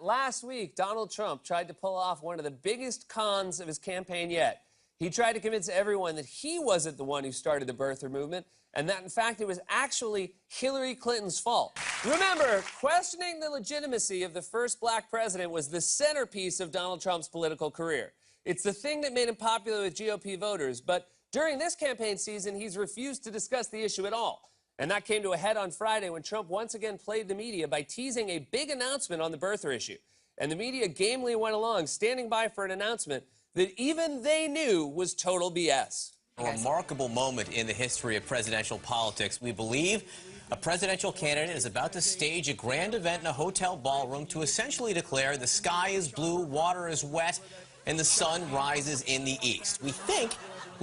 last week, Donald Trump tried to pull off one of the biggest cons of his campaign yet. He tried to convince everyone that he wasn't the one who started the birther movement, and that, in fact, it was actually Hillary Clinton's fault. Remember, questioning the legitimacy of the first black president was the centerpiece of Donald Trump's political career. It's the thing that made him popular with GOP voters, but during this campaign season, he's refused to discuss the issue at all. And that came to a head on Friday when Trump once again played the media by teasing a big announcement on the birther issue. And the media gamely went along, standing by for an announcement that even they knew was total BS. A remarkable moment in the history of presidential politics. We believe a presidential candidate is about to stage a grand event in a hotel ballroom to essentially declare the sky is blue, water is wet, and the sun rises in the east. We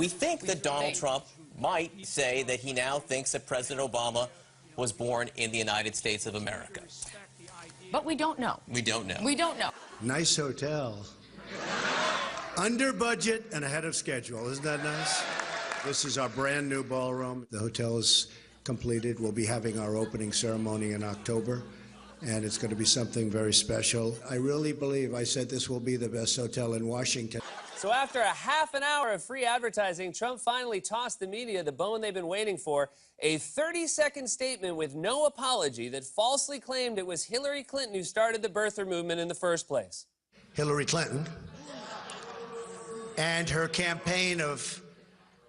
think that Donald Trump might say that he now thinks that President Obama was born in the United States of America. But we don't know. We don't know. We don't know. Nice hotel. Under budget and ahead of schedule. Isn't that nice? This is our brand new ballroom. The hotel is completed. We'll be having our opening ceremony in October, and it's going to be something very special. I really believe I said this will be the best hotel in Washington. So after a half an hour of free advertising, Trump finally tossed the media the bone they've been waiting for, a 30-second statement with no apology that falsely claimed it was Hillary Clinton who started the birther movement in the first place. Hillary Clinton and her campaign of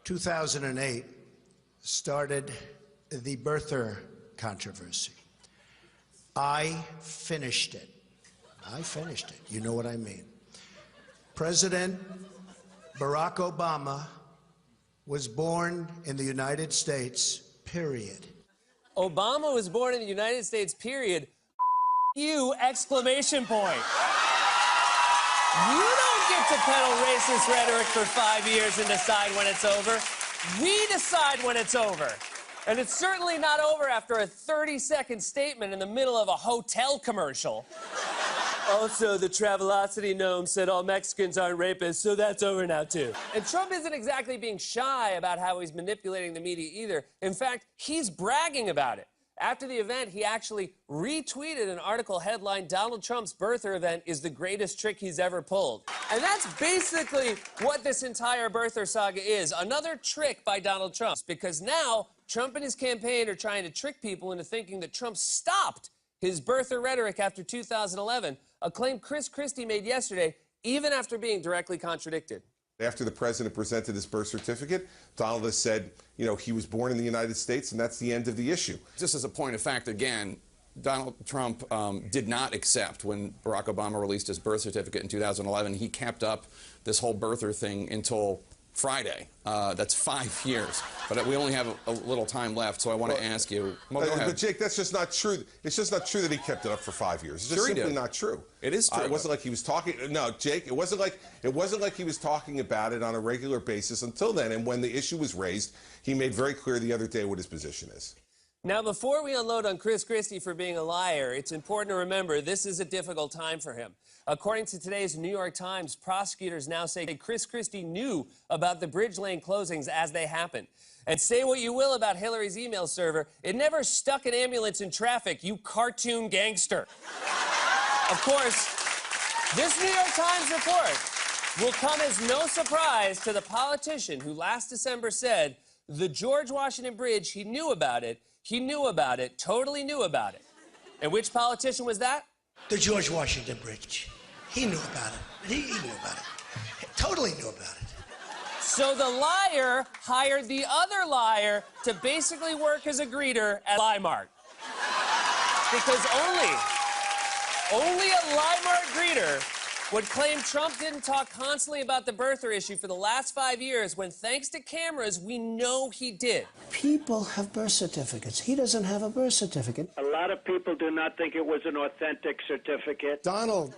2008 started the birther controversy. I finished it. I finished it. You know what I mean. President Barack Obama was born in the United States, period. Obama was born in the United States, period. You, exclamation point. You don't get to peddle racist rhetoric for 5 years and decide when it's over. We decide when it's over. And it's certainly not over after a 30-second statement in the middle of a hotel commercial. Also, the Travelocity gnome said all Mexicans aren't rapists, so that's over now, too. And Trump isn't exactly being shy about how he's manipulating the media either. In fact, he's bragging about it. After the event, he actually retweeted an article headlined, "Donald Trump's birther event is the greatest trick he's ever pulled." And that's basically what this entire birther saga is, another trick by Donald Trump. Because now, Trump and his campaign are trying to trick people into thinking that Trump stopped his birther rhetoric after 2011, a claim Chris Christie made yesterday, even after being directly contradicted. After the president presented his birth certificate, Donald has said, you know, he was born in the United States, and that's the end of the issue. Just as a point of fact, again, Donald Trump did not accept when Barack Obama released his birth certificate in 2011. He kept up this whole birther thing until Friday. That's 5 years. But we only have a little time left, so I want to ask you. Well, go ahead. But Jake, that's just not true. It's just not true that he kept it up for 5 years. It's just simply not true. It is true. It wasn't like he was talking. No, Jake, it wasn't like he was talking about it on a regular basis until then. And when the issue was raised, he made very clear the other day what his position is. Now, before we unload on Chris Christie for being a liar, it's important to remember this is a difficult time for him. According to today's New York Times, prosecutors now say Chris Christie knew about the Bridge Lane closings as they happened. And say what you will about Hillary's email server, it never stuck an ambulance in traffic, you cartoon gangster. Of course, this New York Times report will come as no surprise to the politician who last December said the George Washington Bridge, he knew about it, totally knew about it. And which politician was that? The George Washington Bridge. He knew about it. He knew about it. He totally knew about it. So the liar hired the other liar to basically work as a greeter at LieMart. Because only a LieMart greeter would claim Trump didn't talk constantly about the birther issue for the last 5 years when, thanks to cameras, we know he did. People have birth certificates. He doesn't have a birth certificate. A lot of people do not think it was an authentic certificate. Donald,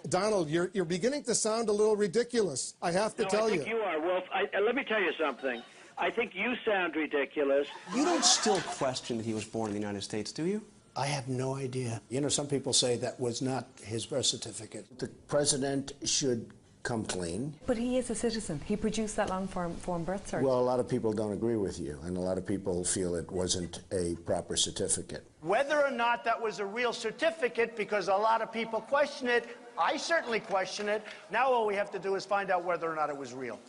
you're beginning to sound a little ridiculous. I have to tell you. I think you are, Wolf. Let me tell you something. I think you sound ridiculous. You don't still question that he was born in the United States, do you? I have no idea. You know, some people say that was not his birth certificate. The president should come clean. But he is a citizen. He produced that long-form birth cert. Well, a lot of people don't agree with you, and a lot of people feel it wasn't a proper certificate. Whether or not that was a real certificate, because a lot of people question it, I certainly question it. Now all we have to do is find out whether or not it was real.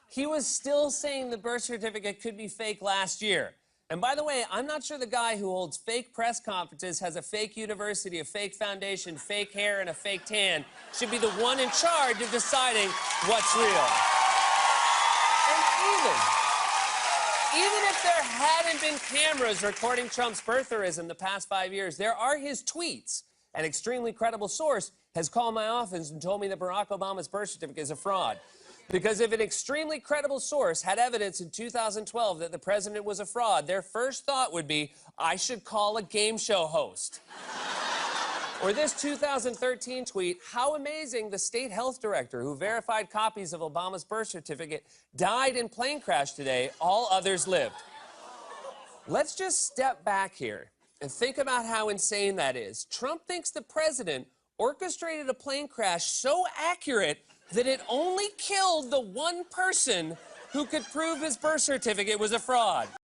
He was still saying the birth certificate could be fake last year. And by the way, I'm not sure the guy who holds fake press conferences, has a fake university, a fake foundation, fake hair, and a fake tan should be the one in charge of deciding what's real. And even if there hadn't been cameras recording Trump's birtherism the past 5 years, there are his tweets. An extremely credible source has called my office and told me that Barack Obama's birth certificate is a fraud. Because if an extremely credible source had evidence in 2012 that the president was a fraud, their first thought would be, I should call a game show host. Or this 2013 tweet, how amazing the state health director who verified copies of Obama's birth certificate died in plane crash today, all others lived. Let's just step back here and think about how insane that is. Trump thinks the president orchestrated a plane crash so accurate that it only killed the one person who could prove his birth certificate was a fraud.